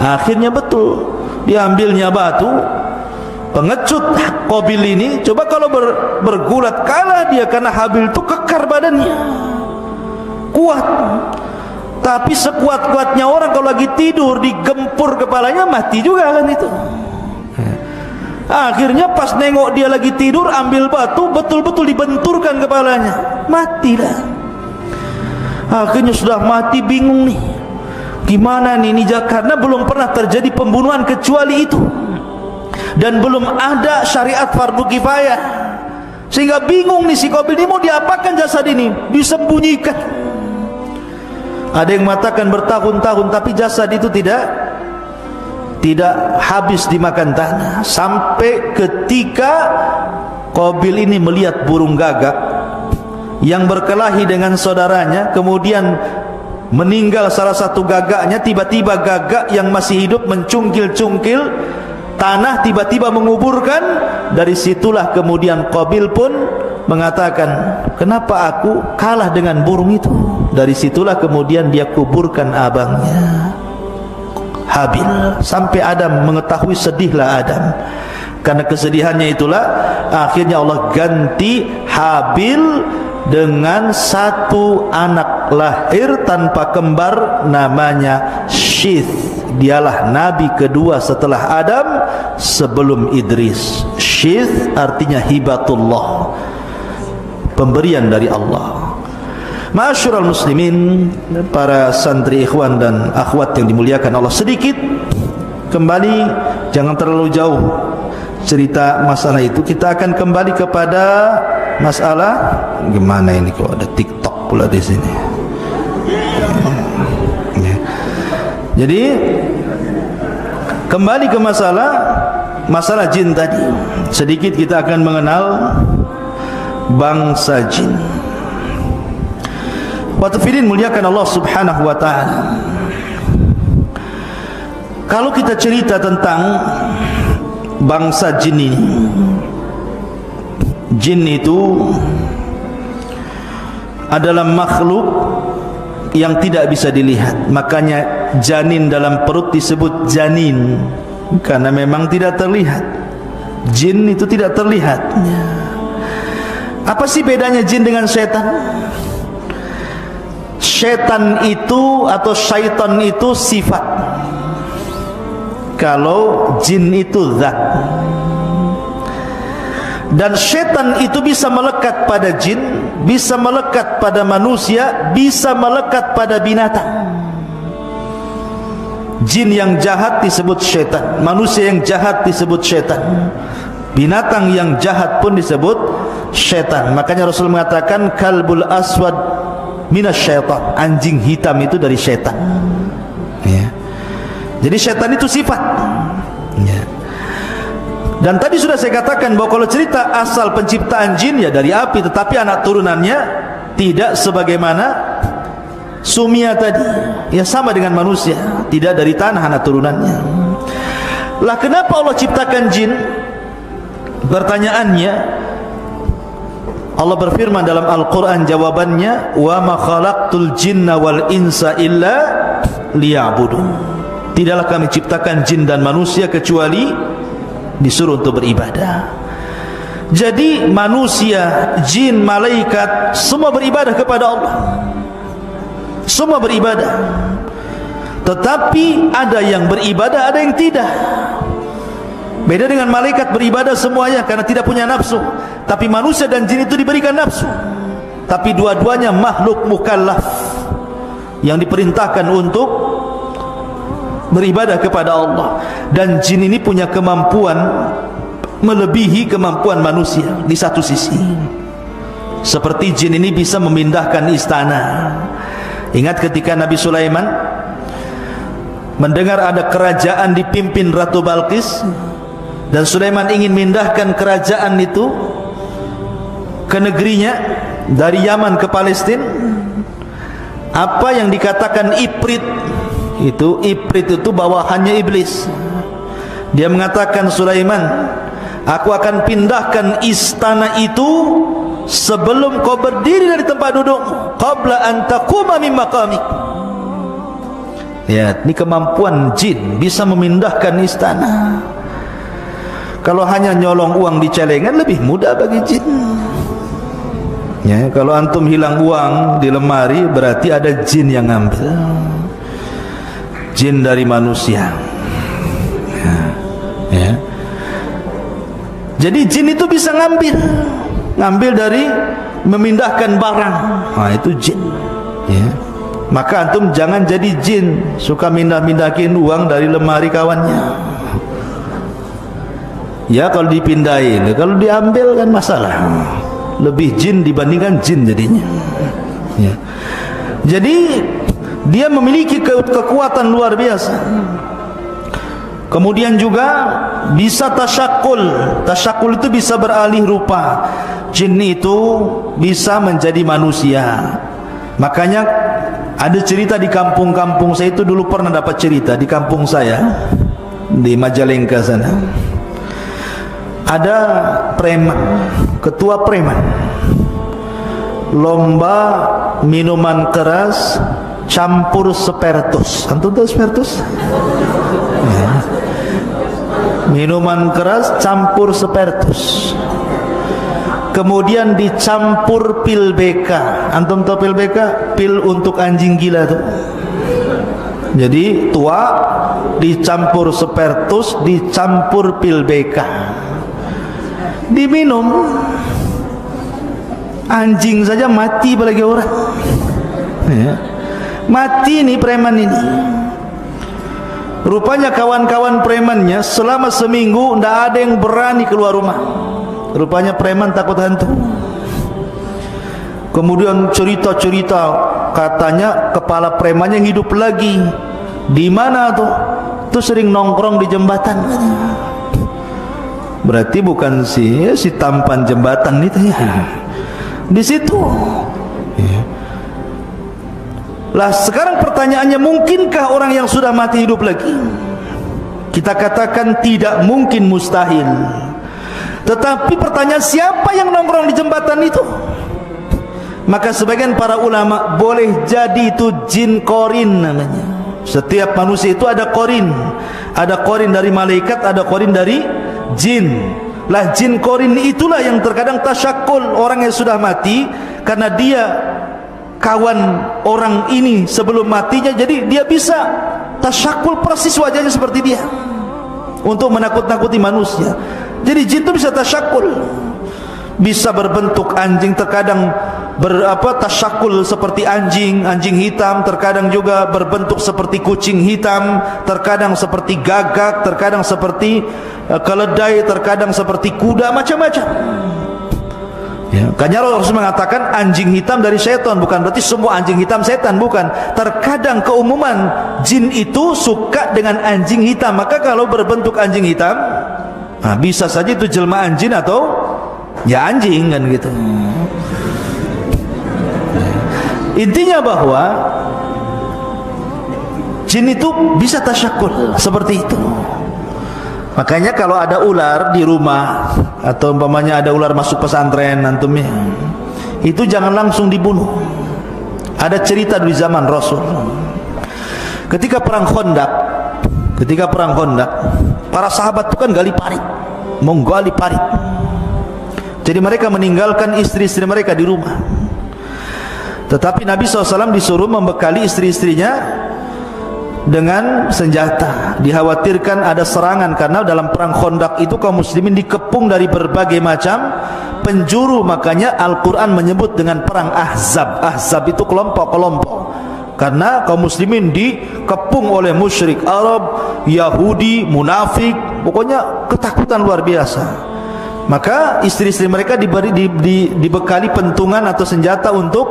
Akhirnya betul diambilnya batu, pengecut Qabil ini. Coba kalau bergulat, kalah dia, karena Habil itu kekar badannya, kuat. Tapi sekuat-kuatnya orang kalau lagi tidur digempur kepalanya, mati juga kan itu. Akhirnya pas nengok dia lagi tidur, ambil batu, betul-betul dibenturkan kepalanya, matilah. Akhirnya sudah mati, bingung nih, gimana nih, karena belum pernah terjadi pembunuhan kecuali itu, dan belum ada syariat fardu kifayah, sehingga bingung nih si Qabil ini mau diapakan jasad ini, disembunyikan. Ada yang mengatakan bertahun-tahun, tapi jasad itu tidak habis dimakan tanah, sampai ketika Qabil ini melihat burung gagak yang berkelahi dengan saudaranya, kemudian meninggal salah satu gagaknya. Tiba-tiba gagak yang masih hidup mencungkil-cungkil tanah, tiba-tiba menguburkan. Dari situlah kemudian Qabil pun mengatakan, kenapa aku kalah dengan burung itu? Dari situlah kemudian dia kuburkan abangnya Habil. Sampai Adam mengetahui, sedihlah Adam. Karena kesedihannya itulah akhirnya Allah ganti Habil dengan satu anak lahir tanpa kembar, namanya Syith. Dialah nabi kedua setelah Adam sebelum Idris. Syith artinya hibatullah, pemberian dari Allah. Ma'asyiral muslimin, para santri, ikhwan dan akhwat yang dimuliakan Allah, sedikit kembali, jangan terlalu jauh cerita masalah itu. Kita akan kembali kepada masalah, gimana ini kok ada TikTok pula di sini. Jadi kembali ke masalah jin tadi. Sedikit kita akan mengenal bangsa jin. Watafidin muliakan Allah subhanahu wa ta'ala. Kalau kita cerita tentang bangsa jin ini, jin itu adalah makhluk yang tidak bisa dilihat. Makanya janin dalam perut disebut janin, karena memang tidak terlihat. Jin itu tidak terlihat. Apa sih bedanya jin dengan setan? Setan itu atau syaitan itu sifat, kalau jin itu zat. Dan setan itu bisa melekat pada jin, bisa melekat pada manusia, bisa melekat pada binatang. Jin yang jahat disebut setan, manusia yang jahat disebut setan, binatang yang jahat pun disebut setan. Makanya Rasul mengatakan kalbul aswad minasyaitan, anjing hitam itu dari setan. Ya. Jadi syaitan itu sifat. Ya. Dan tadi sudah saya katakan bahwa kalau cerita asal penciptaan jin ya dari api, tetapi anak turunannya tidak sebagaimana Sumia tadi, ya sama dengan manusia, tidak dari tanah anak turunannya. Lah kenapa Allah ciptakan jin? Pertanyaannya, Allah berfirman dalam Al-Quran jawabannya, wa ma khalaqtul jinna wal insa illa liya'budun. Tidaklah kami ciptakan jin dan manusia kecuali disuruh untuk beribadah. Jadi manusia, jin, malaikat semua beribadah kepada Allah. Semua beribadah. Tetapi ada yang beribadah, ada yang tidak. Beda dengan malaikat beribadah semuanya karena tidak punya nafsu. Tapi manusia dan jin itu diberikan nafsu. Tapi dua-duanya makhluk mukallaf yang diperintahkan untuk beribadah kepada Allah. Dan jin ini punya kemampuan melebihi kemampuan manusia di satu sisi. Seperti jin ini bisa memindahkan istana. Ingat ketika Nabi Sulaiman mendengar ada kerajaan dipimpin Ratu Balqis, dan Sulaiman ingin memindahkan kerajaan itu ke negerinya dari Yaman ke Palestina. Apa yang dikatakan Ifrit itu, Ifrit itu bawahannya iblis. Dia mengatakan, Sulaiman, aku akan pindahkan istana itu sebelum kau berdiri dari tempat duduk, qabla an taquma min maqamik. Ya, ini kemampuan jin bisa memindahkan istana. Kalau hanya nyolong uang di celengan lebih mudah bagi jin. Ya, kalau antum hilang uang di lemari berarti ada jin yang ngambil. Jin dari manusia. Ya. Ya. Jadi jin itu bisa ngambil dari memindahkan barang. Nah, itu jin. Ya. Maka antum jangan jadi jin suka mindah-mindahin uang dari lemari kawannya. Ya kalau dipindahin, kalau diambil kan masalah. Lebih jin dibandingkan jin jadinya. Ya. Jadi dia memiliki kekuatan luar biasa. Kemudian juga bisa tasyakul. Tasyakul itu bisa beralih rupa. Jin itu bisa menjadi manusia. Makanya ada cerita di kampung-kampung saya itu, dulu pernah dapat cerita di kampung saya di Majalengka sana. Ada preman, ketua preman, lomba minuman keras campur spertus. Antum tahu spertus? Ya. Minuman keras campur spertus. Kemudian dicampur pil BK. Antum tahu pil BK? Pil untuk anjing gila tuh. Jadi tua dicampur spertus, dicampur pil BK. Diminum, anjing saja mati apalagi orang. Ya. Mati nih preman ini. Rupanya kawan-kawan premannya selama seminggu tidak ada yang berani keluar rumah. Rupanya preman takut hantu. Kemudian cerita-cerita katanya kepala premannya hidup lagi. Di mana tuh? Tuh sering nongkrong di jembatan. Berarti bukan si tampan jembatan itu ya. Di situ. Ya. Lah sekarang pertanyaannya, mungkinkah orang yang sudah mati hidup lagi? Kita katakan tidak mungkin, mustahil. Tetapi pertanyaan, siapa yang nongkrong di jembatan itu? Maka sebagian para ulama, boleh jadi itu jin korin namanya. Setiap manusia itu ada korin. Ada korin dari malaikat, ada korin dari jin. Lah jin korin itulah yang terkadang tasyakul orang yang sudah mati, karena dia kawan orang ini sebelum matinya, jadi dia bisa tasyakul persis wajahnya seperti dia untuk menakut-nakuti manusia. Jadi jin itu bisa tasyakul, bisa berbentuk anjing, terkadang tasyakul seperti anjing hitam, terkadang juga berbentuk seperti kucing hitam, terkadang seperti gagak, terkadang seperti keledai, terkadang seperti kuda, macam-macam. Ya, karena Rasul mengatakan anjing hitam dari setan, bukan berarti semua anjing hitam setan, bukan. Terkadang keumuman jin itu suka dengan anjing hitam, maka kalau berbentuk anjing hitam, nah, bisa saja itu jelmaan jin atau ya anjing kan gitu. Intinya bahwa jin itu bisa tasyakul seperti itu. Makanya kalau ada ular di rumah atau umpamanya ada ular masuk pesantren antum ya, itu jangan langsung dibunuh. Ada cerita di zaman Rasul. Ketika perang Khandaq, para sahabat itu kan gali parit, menggali parit. Jadi mereka meninggalkan istri-istri mereka di rumah. Tetapi Nabi SAW disuruh membekali istri-istrinya dengan senjata. Dikhawatirkan ada serangan, karena dalam perang Khandaq itu kaum muslimin dikepung dari berbagai macam penjuru. Makanya Al-Quran menyebut dengan perang Ahzab. Ahzab itu kelompok-kelompok, karena kaum muslimin dikepung oleh musyrik Arab, Yahudi, munafik, pokoknya ketakutan luar biasa. Maka istri-istri mereka dibekali pentungan atau senjata untuk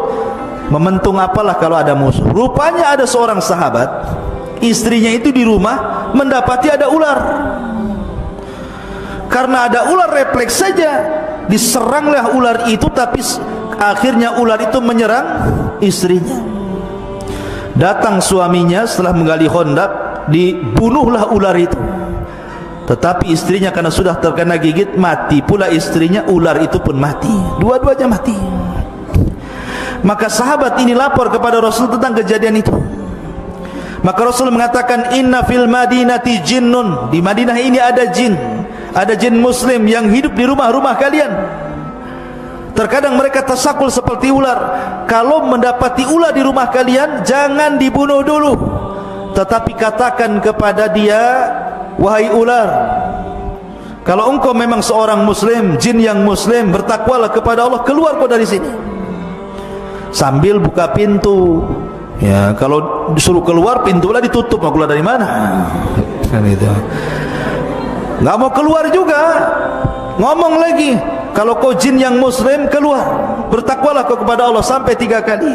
mementung apalah kalau ada musuh. Rupanya ada seorang sahabat, istrinya itu di rumah mendapati ada ular. Karena ada ular, refleks saja diseranglah ular itu, tapi akhirnya ular itu menyerang istrinya. Datang suaminya setelah menggali Khandaq, dibunuhlah ular itu. Tetapi istrinya karena sudah terkena gigit, mati pula istrinya, ular itu pun mati, dua-duanya mati. Maka sahabat ini lapor kepada Rasul tentang kejadian itu. Maka Rasul mengatakan, inna fil madinati jinnun, di Madinah ini ada jin muslim yang hidup di rumah-rumah kalian. Terkadang mereka tersakul seperti ular. Kalau mendapati ular di rumah kalian, jangan dibunuh dulu, tetapi katakan kepada dia, wahai ular, kalau engkau memang seorang muslim, jin yang muslim, bertakwalah kepada Allah, keluar kau dari sini. Sambil buka pintu. Ya, kalau disuruh keluar, pintulah ditutup, mau keluar dari mana? Kan itu. Nggak mau keluar juga, ngomong lagi, kalau kau jin yang muslim, keluar, bertakwalah kau kepada Allah, sampai 3 kali.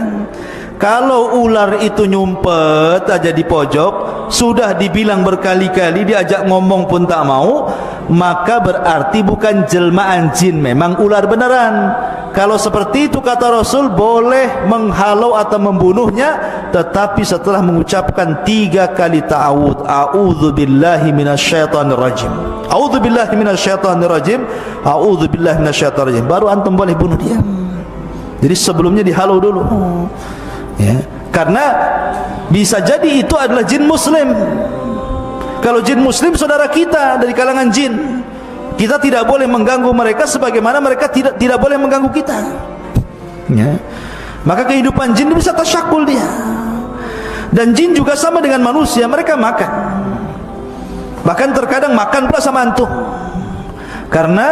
Kalau ular itu nyumpet aja di pojok, sudah dibilang berkali-kali, diajak ngomong pun tak mau, maka berarti bukan jelmaan jin, memang ular beneran. Kalau seperti itu kata Rasul, boleh menghalau atau membunuhnya, tetapi setelah mengucapkan 3 kali ta'awud, a'udzubillahi minasyaitonir rajim, a'udzubillahi minasyaitonir rajim, a'udzubillahi minasyaitonir rajim, baru antum boleh bunuh dia. Jadi sebelumnya dihalau dulu. Ya, karena bisa jadi itu adalah jin muslim. Kalau jin muslim saudara kita dari kalangan jin, kita tidak boleh mengganggu mereka sebagaimana mereka tidak boleh mengganggu kita. Ya. Maka kehidupan jin bisa tasyakul dia. Dan jin juga sama dengan manusia, mereka makan. Bahkan terkadang makan pula sama antum. Karena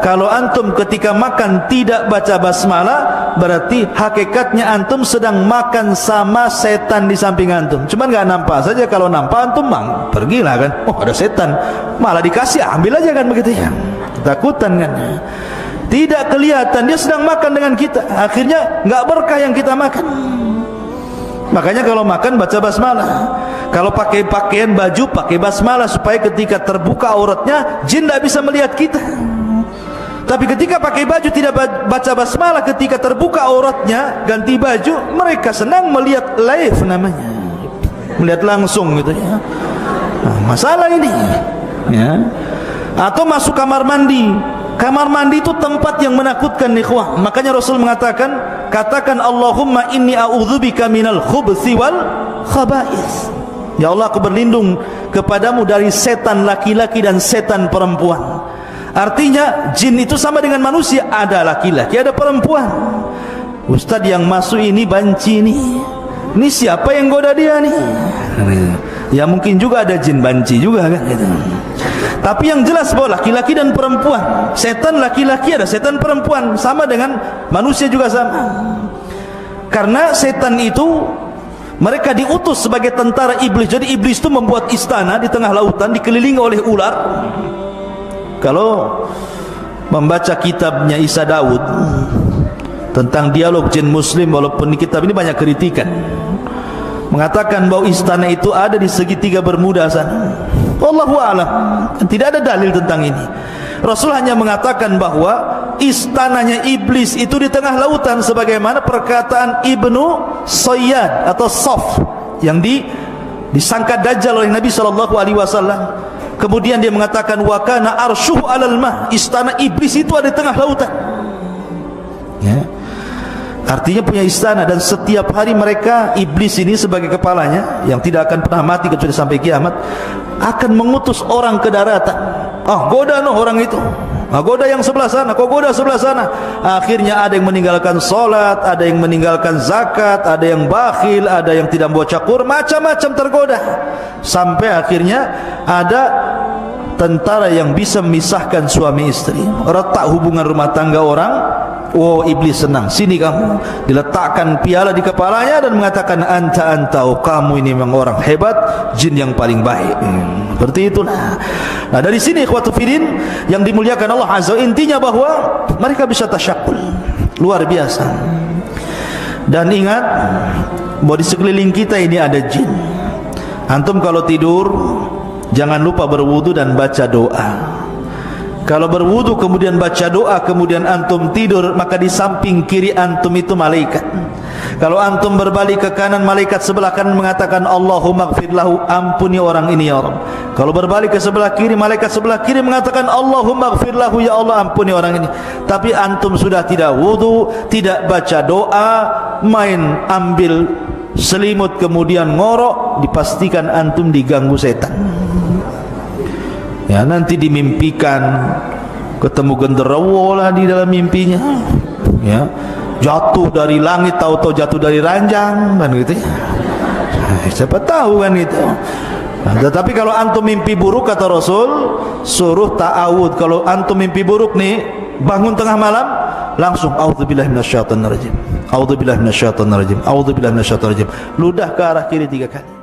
kalau antum ketika makan tidak baca basmalah, berarti hakikatnya antum sedang makan sama setan di samping antum. Cuman nggak nampak saja. Kalau nampak antum pergilah kan, oh ada setan, malah dikasih, ambil aja kan, begitu ya. Ketakutan kan, tidak kelihatan dia sedang makan dengan kita. Akhirnya nggak berkah yang kita makan. Makanya kalau makan baca basmalah. Kalau pakai pakaian baju, pakai basmalah, supaya ketika terbuka auratnya, jin tidak bisa melihat kita. Tapi ketika pakai baju tidak baca basmalah, ketika terbuka auratnya, ganti baju, mereka senang melihat live namanya, melihat langsung gitu ya. Nah, masalah ini ya. Atau masuk kamar mandi. Kamar mandi itu tempat yang menakutkan, ikhwah. Makanya Rasul mengatakan, katakan Allahumma inni a'udzubika minal khubthi wal khaba'is. Ya Allah, aku berlindung kepadamu dari setan laki-laki dan setan perempuan. Artinya jin itu sama dengan manusia, ada laki-laki, ada perempuan. Ustadz yang masuk ini banci nih, ini siapa yang goda dia nih? Ya mungkin juga ada jin banci juga kan gitu. Tapi yang jelas bahwa laki-laki dan perempuan, setan laki-laki, ada setan perempuan, sama dengan manusia juga sama. Karena setan itu mereka diutus sebagai tentara iblis. Jadi iblis itu membuat istana di tengah lautan, dikelilingi oleh ular. Kalau membaca kitabnya Isa Daud, tentang dialog jin muslim, walaupun di kitab ini banyak kritikan, mengatakan bahwa istana itu ada di segitiga Bermuda sana. Wallahu a'lam, tidak ada dalil tentang ini. Rasul hanya mengatakan bahwa istananya iblis itu di tengah lautan, sebagaimana perkataan Ibnu Sayyad atau Saf yang disangka Dajjal oleh Nabi SAW. Kemudian dia mengatakan wa kana arsyuhu 'alal ma, istana iblis itu ada di tengah lautan. Ya. Artinya punya istana, dan setiap hari mereka, iblis ini sebagai kepalanya yang tidak akan pernah mati kecuali sampai kiamat, akan mengutus orang ke daratan. Goda orang itu, goda yang sebelah sana, kau goda sebelah sana. Akhirnya ada yang meninggalkan solat, ada yang meninggalkan zakat, ada yang bakhil, ada yang tidak membaca Quran, macam-macam tergoda, sampai akhirnya ada tentara yang bisa memisahkan suami istri, retak hubungan rumah tangga orang. Oh, iblis senang, sini kamu, diletakkan piala di kepalanya dan mengatakan anta, kamu ini memang orang hebat, jin yang paling baik. Seperti itu. Nah, dari sini ikhwatu fillah yang dimuliakan Allah Azza, intinya bahwa mereka bisa tasyakul luar biasa. Dan ingat bahwa di sekeliling kita ini ada jin. Antum kalau tidur jangan lupa berwudu dan baca doa. Kalau berwudu kemudian baca doa, kemudian antum tidur, maka di samping kiri antum itu malaikat. Kalau antum berbalik ke kanan, malaikat sebelah kanan mengatakan Allahumma ighfir lahu, ampuni orang ini ya Rabb. Kalau berbalik ke sebelah kiri, malaikat sebelah kiri mengatakan Allahumma ighfir lahu, ya Allah ampuni orang ini. Tapi antum sudah tidak wudu, tidak baca doa, main ambil selimut kemudian ngorok, dipastikan antum diganggu setan. Ya, nanti dimimpikan ketemu genderuwo lah di dalam mimpinya. Ya, jatuh dari langit, tahu-tahu jatuh dari ranjang kan gitu ya. Siapa tahu kan itu. Nah, tetapi kalau antum mimpi buruk, kata Rasul, suruh ta'awud. Kalau antum mimpi buruk nih, bangun tengah malam, langsung a'udzubillahi minasyaitonir rajim, a'udzubillahi minasyaitonir rajim, a'udzubillahi minasyaitonir rajim, ludah ke arah kiri 3 kali.